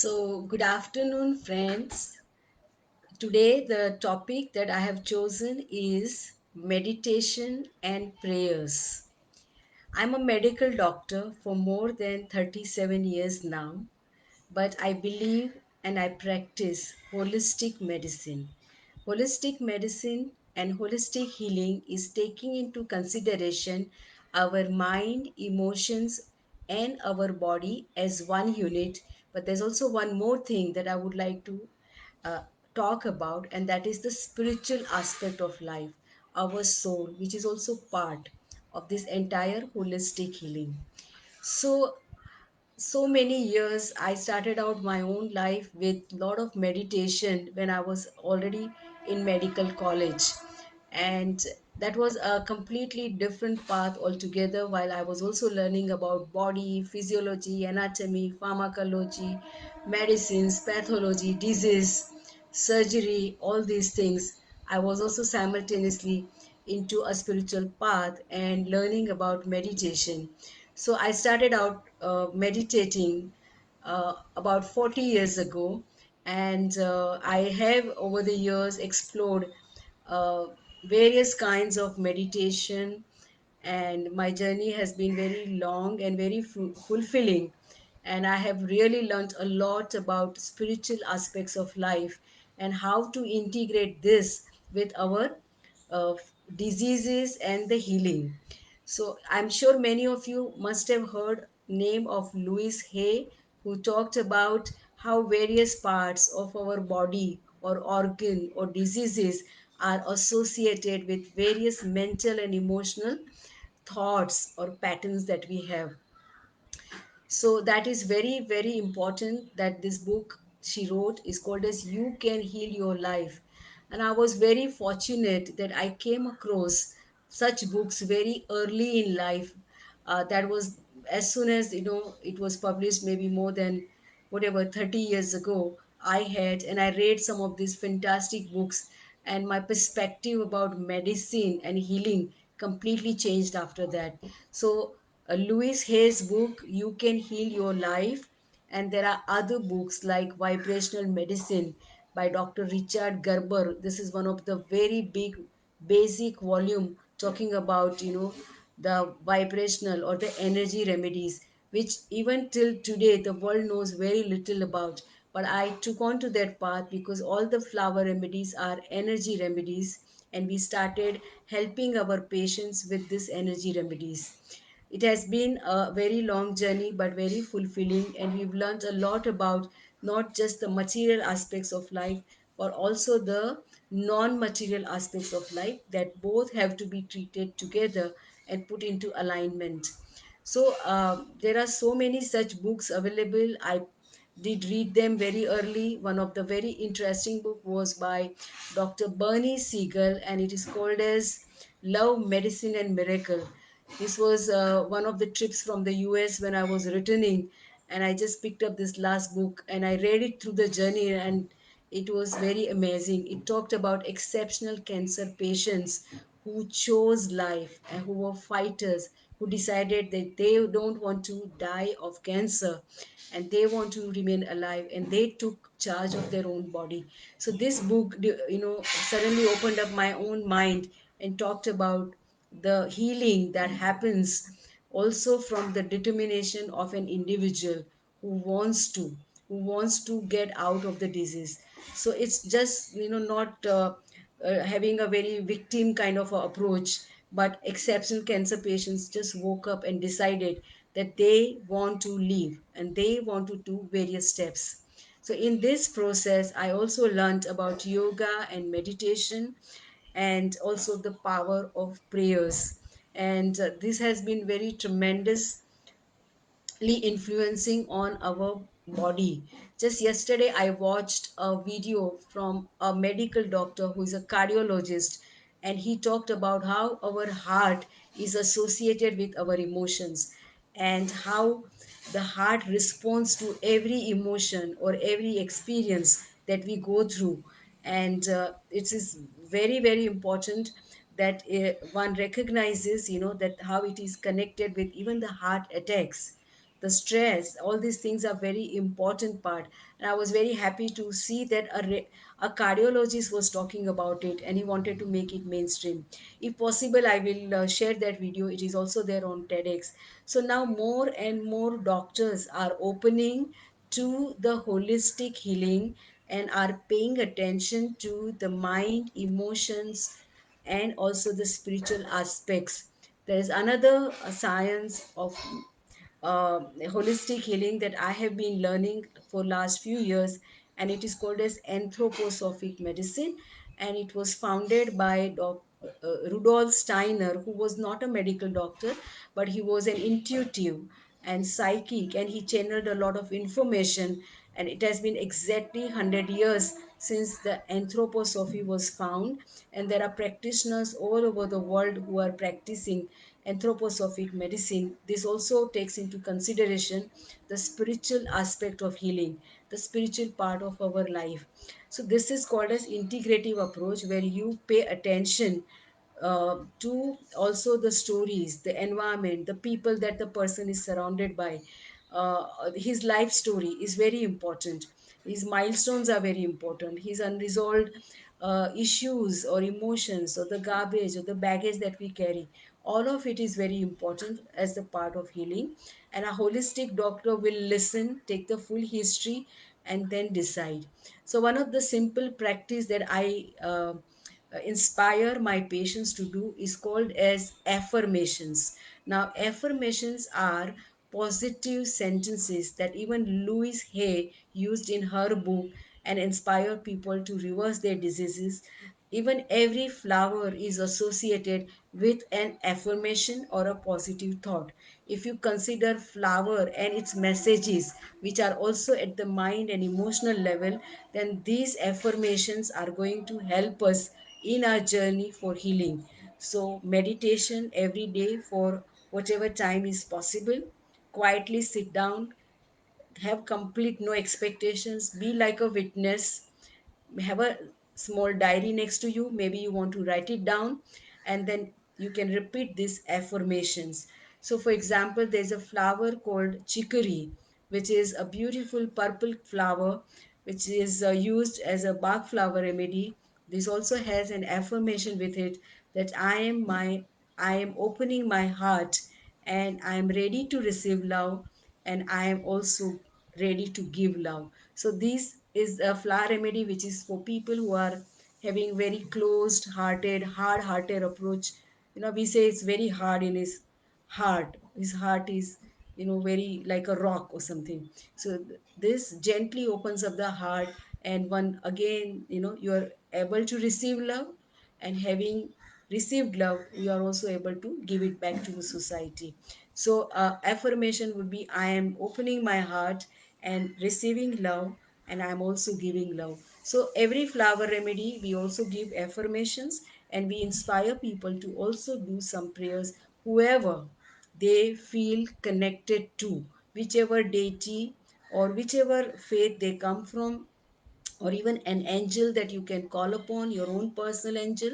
Good afternoon, friends. Today, the topic that I have chosen is meditation and prayers. I'm a medical doctor for more than 37 years now, but I believe and I practice holistic medicine. Holistic medicine and holistic healing is taking into consideration our mind, emotions, and our body as one unit. But there's also one more thing that I would like to uh, talk about, and that is the spiritual aspect of life, our soul, which is also part of this entire holistic healing. So many years I started out my own life with a lot of meditation when I was already in medical college, and that was a completely different path altogether. While I was also learning about body physiology, anatomy, pharmacology, medicines, pathology, disease, surgery, all these things, I was also simultaneously into a spiritual path and learning about meditation. So I started out meditating about 40 years ago, and I have over the years explored uh, various kinds of meditation, and my journey has been very long and very fulfilling. And I have really learned a lot about spiritual aspects of life and how to integrate this with our uh, diseases and the healing. So I'm sure many of you must have heard name of Louis Hay, who talked about how various parts of our body or organ or diseases are associated with various mental and emotional thoughts or patterns that we have. So that is very very important, that this book she wrote is called as You Can Heal Your Life. And I was very fortunate that I came across such books very early in life. That was as soon as it was published, maybe more than whatever 30 years ago. I had and I read some of these fantastic books, and my perspective about medicine and healing completely changed after that. So Louis Hay's book, You Can Heal Your Life, and there are other books like Vibrational Medicine by Dr. Richard Gerber. This is one of the very big basic volume talking about the vibrational or the energy remedies, which even till today the world knows very little about. But I took on to that path because all the flower remedies are energy remedies, and we started helping our patients with these energy remedies. It has been a very long journey, but very fulfilling, and we've learned a lot about not just the material aspects of life, but also the non material aspects of life, that both have to be treated together and put into alignment. So, there are so many such books available. I did read them very early. One of the very interesting book was by Dr. Bernie Siegel, and it is called as Love, Medicine and Miracle. This was one of the trips from the US when I was returning, and I just picked up this last book and I read it through the journey, and it was very amazing. It talked about exceptional cancer patients who chose life and who were fighters, who decided that they don't want to die of cancer and they want to remain alive, and they took charge of their own body. So this book suddenly opened up my own mind and talked about the healing that happens also from the determination of an individual who wants to get out of the disease. So it's just not having a very victim kind of a approach, but exceptional cancer patients just woke up and decided that they want to live and they want to do various steps. So in this process I also learned about yoga and meditation, and also the power of prayers. And this has been very tremendously influencing on our body. Just yesterday, I watched a video from a medical doctor who is a cardiologist, and he talked about how our heart is associated with our emotions, and how the heart responds to every emotion or every experience that we go through. And it is very very important that one recognizes that how it is connected with even the heart attacks. the stress, all these things are very important part. And I was very happy to see that a cardiologist was talking about it, and he wanted to make it mainstream. If possible, I will share that video. It is also there on TEDx. So now more and more doctors are opening to the holistic healing and are paying attention to the mind, emotions, and also the spiritual aspects. There is another science of holistic healing that I have been learning for last few years, and it is called as anthroposophic medicine, and it was founded by Rudolf Steiner, who was not a medical doctor, but he was an intuitive and psychic, and he channeled a lot of information. And it has been exactly 100 years since the anthroposophy was found, and there are practitioners all over the world who are practicing anthroposophic medicine. This also takes into consideration the spiritual aspect of healing, the spiritual part of our life. So this is called as integrative approach, where you pay attention to also the stories, the environment, the people that the person is surrounded by. His life story is very important. His milestones are very important. His unresolved issues or emotions or the garbage or the baggage that we carry, all of it is very important as the part of healing. And a holistic doctor will listen, take the full history, and then decide. So one of the simple practice that I inspire my patients to do is called as affirmations. Now affirmations are positive sentences that even Louise Hay used in her book and inspire people to reverse their diseases. Even every flower is associated with an affirmation or a positive thought. If you consider flower and its messages, which are also at the mind and emotional level, then these affirmations are going to help us in our journey for healing. So, meditation every day for whatever time is possible. Quietly sit down, have complete no expectations, be like a witness, have a small diary next to you. Maybe you want to write it down, and then you can repeat these affirmations. So for example, there's a flower called chicory, which is a beautiful purple flower, which is used as a Bach flower remedy. This also has an affirmation with it, that I am opening my heart, and I am ready to receive love, and I am also ready to give love. So this is a flower remedy which is for people who are having very closed hearted, hard hearted approach. We say it's very hard in his heart. His heart is, very like a rock or something. So this gently opens up the heart, and one again, you are able to receive love, and having received love, you are also able to give it back to the society. So affirmation would be, I am opening my heart and receiving love, and I am also giving love. So every flower remedy, we also give affirmations, and we inspire people to also do some prayers, whoever they feel connected to, whichever deity or whichever faith they come from, or even an angel that you can call upon, your own personal angel,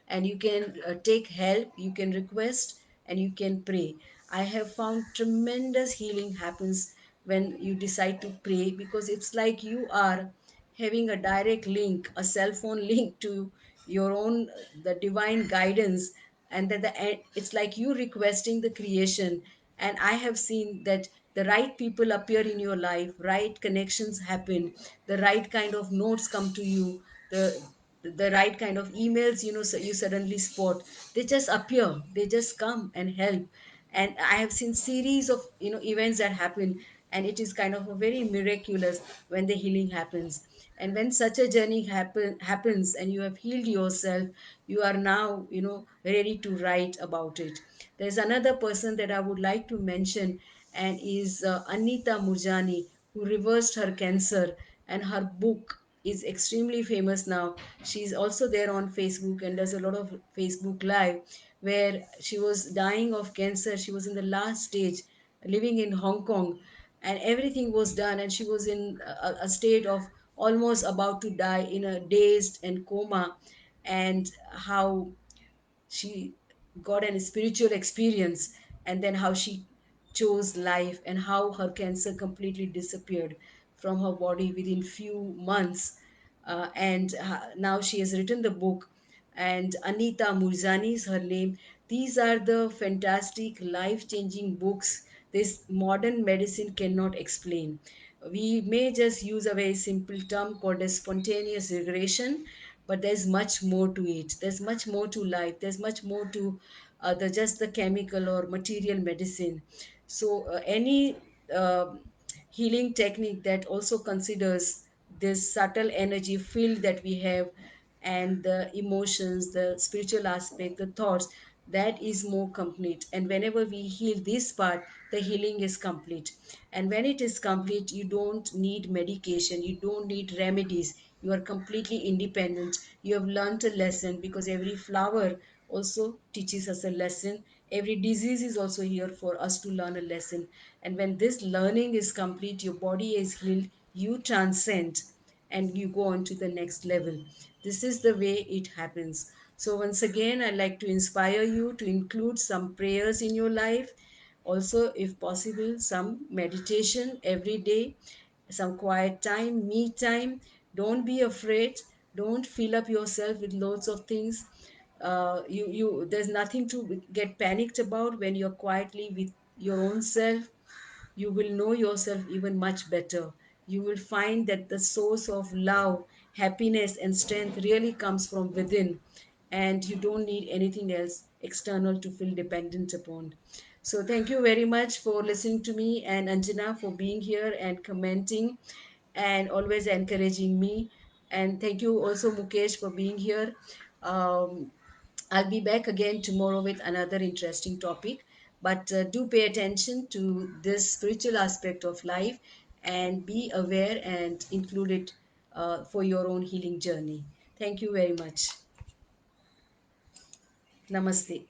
and you can take help, you can request, and you can pray. I have found tremendous healing happens when you decide to pray, because it's like you are having a direct link, a cell phone link to your own the divine guidance. And then it's like you requesting the creation. And I have seen that the right people appear in your life, right connections happen, the right kind of notes come to you, the right kind of emails, so you suddenly spot, they just appear, they just come and help. And I have seen series of events that happen, and it is kind of a very miraculous when the healing happens. And when such a journey happens and you have healed yourself, you are now ready to write about it. There's another person that I would like to mention, and is Anita Murjani, who reversed her cancer, and her book is extremely famous now. She's also there on Facebook and does a lot of Facebook live, where she was dying of cancer. She was in the last stage, living in Hong Kong, and everything was done, and she was in a state of almost about to die, in a dazed and coma. And how she got a spiritual experience, and then how she chose life, and how her cancer completely disappeared from her body within few months. And now she has written the book, and Anita Murzani is her name. These are the fantastic, life changing books this modern medicine cannot explain. We may just use a very simple term called as spontaneous regression, but there's much more to it. There's much more to life. There's much more to the just the chemical or material medicine. So any healing technique that also considers this subtle energy field that we have, and the emotions, the spiritual aspect, the thoughts, that is more complete. And whenever we heal this part, the healing is complete. And when it is complete, you don't need medication, you don't need remedies. You are completely independent. You have learned a lesson, because every flower also teaches us a lesson. Every disease is also here for us to learn a lesson. And when this learning is complete, your body is healed, you transcend, and you go on to the next level. This is the way it happens. So, once again, I'd like to inspire you to include some prayers in your life. Also, if possible, some meditation every day, some quiet time, me time. Don't be afraid. Don't fill up yourself with loads of things. There's nothing to get panicked about when you're quietly with your own self. You will know yourself even much better. You will find that the source of love, happiness, and strength really comes from within, and you don't need anything else external to feel dependent upon. So, thank you very much for listening to me, and Anjana for being here and commenting and always encouraging me. And thank you also, Mukesh, for being here. Um, I'll be back again tomorrow with another interesting topic. But do pay attention to this spiritual aspect of life, and be aware and include it for your own healing journey. Thank you very much. Namaste.